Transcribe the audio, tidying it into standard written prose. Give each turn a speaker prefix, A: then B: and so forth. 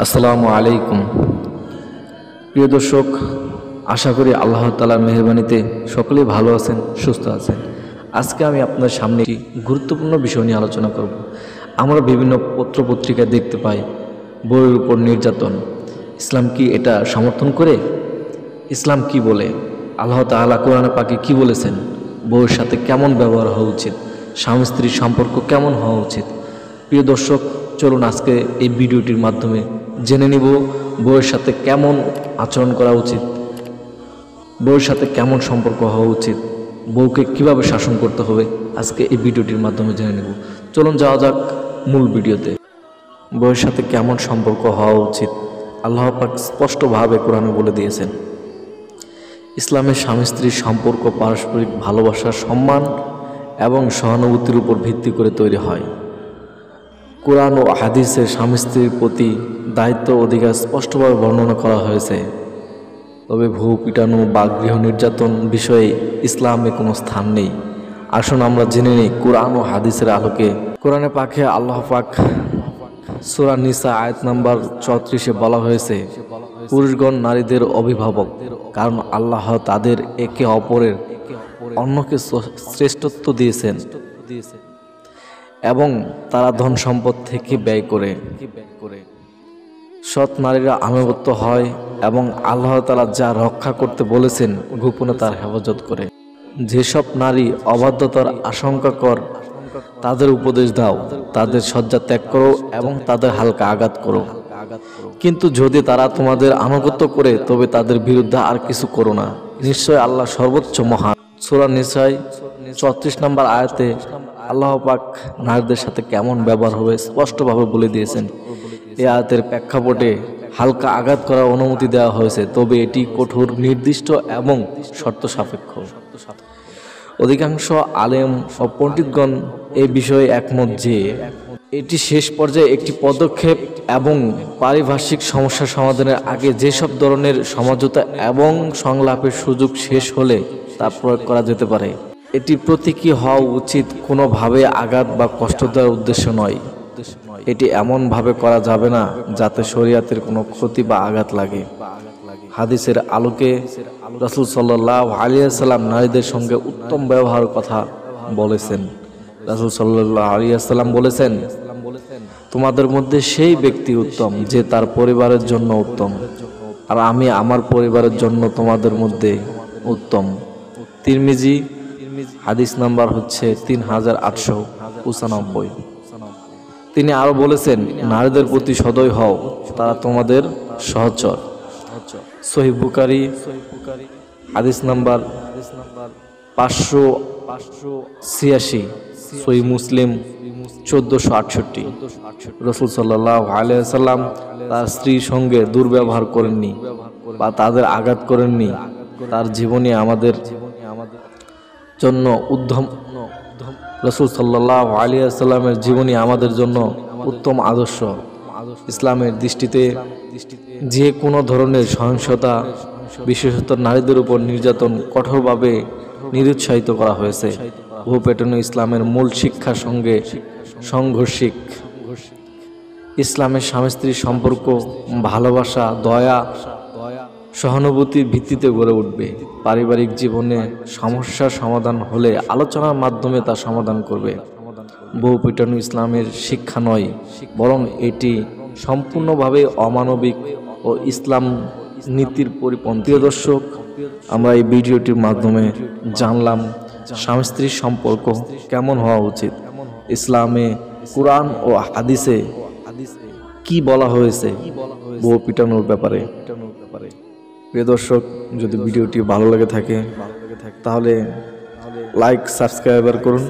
A: আসসালামু আলাইকুম। প্রিয় দর্শক, আশা করি আল্লাহ তাআলার মেহেরবানিতে সকলেই ভালো আছেন, সুস্থ আছেন। আজকে আমি আপনার সামনে একটি গুরুত্বপূর্ণ বিষয় নিয়ে আলোচনা করব। আমরা বিভিন্ন পত্রপত্রিকায় দেখতে পাই বউয়ের উপর নির্যাতন। ইসলাম কি এটা সমর্থন করে? ইসলাম কি বলে? আল্লাহ তাআলা কোরআনে পাকে কি বলেছেন? বউয়ের সাথে কেমন ব্যবহার হওয়া উচিত? স্বামী স্ত্রীর সম্পর্ক কেমন হওয়া উচিত? প্রিয় দর্শক, চলুন আজকে এই ভিডিওটির মাধ্যমে জেনে নিব বউয়ের সাথে কেমন আচরণ করা উচিত, বউয়ের সাথে কেমন সম্পর্ক হওয়া উচিত, বউকে কিভাবে শাসন করতে হবে। আজকে এই ভিডিওটির মাধ্যমে জেনে নেব। চলুন যাওয়া যাক মূল ভিডিওতে। বউয়ের সাথে কেমন সম্পর্ক হওয়া উচিত আল্লাহ পাক স্পষ্টভাবে কোরআনে বলে দিয়েছেন। ইসলামের স্বামী স্ত্রীর সম্পর্ক পারস্পরিক ভালোবাসা, সম্মান এবং সহানুভূতির উপর ভিত্তি করে তৈরি হয়। কোরআন ও হাদিসে স্বামী স্ত্রীর প্রতি দায়িত্ব অধিকার স্পষ্টভাবে বর্ণনা করা হয়েছে। তবে ভূ পিটানো বা গৃহ নির্যাতন বিষয়ে ইসলামে কোনো স্থান নেই। আসুন আমরা জেনে নিই কোরআন ও হাদিসের আলোকে। কোরআনে পাকে আল্লাহ পাক সূরা নিসা আয়াত নাম্বার 34-এ বলা হয়েছে, পুরুষগণ নারীদের অভিভাবক, কারণ আল্লাহ তাদের একে অপরের অন্যকে শ্রেষ্ঠত্ব দিয়েছেন এবং তারা ধন সম্পদ থেকে ব্যয় করে। সৎ নারীরা আনুগত্য হয় এবং আল্লাহ তাআলা যা রক্ষা করতে বলেছেন গোপনে তার হেফাজত করে। যেসব নারী অবাধ্যতার আশঙ্কা কর, তাদের উপদেশ দাও, তাদের শয্যা ত্যাগ করো এবং তাদের হালকা আঘাত করো। কিন্তু যদি তারা তোমাদের আনুগত্য করে তবে তাদের বিরুদ্ধে আর কিছু করো না। নিশ্চয় আল্লাহ সর্বোচ্চ মহান। সূরা নিসা 34 নম্বর আয়াতে আল্লাহ পাক নারীদের সাথে কেমন ব্যবহার হবে স্পষ্টভাবে বলে দিয়েছেন। এই আয়াতের প্রেক্ষাপটে হালকা আঘাত করার অনুমতি দেওয়া হয়েছে, তবে এটি কঠোর, নির্দিষ্ট এবং শর্ত সাপেক্ষ। অধিকাংশ আলেম ও পণ্ডিতগণ এই বিষয়ে একমত যে এটি শেষ পর্যায়ে একটি পদক্ষেপ এবং পারিভাষিক সমস্যা সমাধানের আগে যেসব ধরনের সমঝোতা এবং সংলাপের সুযোগ শেষ হলে তা প্রয়োগ করা যেতে পারে। এটি প্রতীকী হওয়া উচিত, কোনোভাবে আঘাত বা কষ্ট দেওয়ার উদ্দেশ্য নয়। এটি এমনভাবে করা যাবে না যাতে শরীয়তের কোনো ক্ষতি বা আঘাত লাগে। হাদিসের আলোকে রাসূল সাল্লাল্লাহু আলাইহি ওয়াসাল্লাম নারীদের সঙ্গে উত্তম ব্যবহারের কথা বলেছেন। রাসূল সাল্লাল্লাহু আলাইহি ওয়াসাল্লাম বলেছেন, তোমাদের মধ্যে সেই ব্যক্তি উত্তম যে তার পরিবারের জন্য উত্তম, আর আমি আমার পরিবারের জন্য তোমাদের মধ্যে উত্তম। তিরমিজি হাদিস নাম্বার হচ্ছে 3895। তিনি আরো বলেছেন, নারীদের প্রতি সদয় হও, তারা তোমাদের সহচর। সহিহ বুখারী হাদিস নাম্বার 586, সহিহ মুসলিম 1468। রাসূল সাল্লাল্লাহু আলাইহি ওয়াসাল্লাম তার স্ত্রীর সঙ্গে দুর্ব্যবহার করেননি বা তাদের আঘাত করেননি। তার জীবনী আমাদের জন্য উত্তম। রাসূল সাল্লাল্লাহু আলাইহি ওয়াসাল্লামের জীবনী আমাদের জন্য উত্তম আদর্শ। ইসলামের দৃষ্টিতে যে কোনো ধরনের সহিংসতা, বিশেষত নারীদের উপর নির্যাতন কঠোরভাবে নিরুৎসাহিত করা হয়েছে। ভূ পেটানো ইসলামের মূল শিক্ষার সঙ্গে সংঘর্ষিক। ইসলামের স্বামী স্ত্রীর সম্পর্ক ভালোবাসা, দয়া, সহানুভূতির ভিত্তিতে গড়ে উঠবে। পারিবারিক জীবনে সমস্যার সমাধান হলে আলোচনার মাধ্যমে তা সমাধান করবে। বউ পিটানো ইসলামের শিক্ষা নয়, বরং এটি সম্পূর্ণভাবে অমানবিক ও ইসলাম নীতির পরিপন্থী। দর্শক, আমরা এই ভিডিওটির মাধ্যমে জানলাম স্বামী স্ত্রীর সম্পর্ক কেমন হওয়া উচিত, ইসলামে কোরআন ও হাদিসে কি বলা হয়েছে বউ পিটানোর ব্যাপারে। প্রিয় দর্শক, যদি ভিডিওটি ভালো লেগে থাকে তাহলে লাইক, সাবস্ক্রাইব করুন।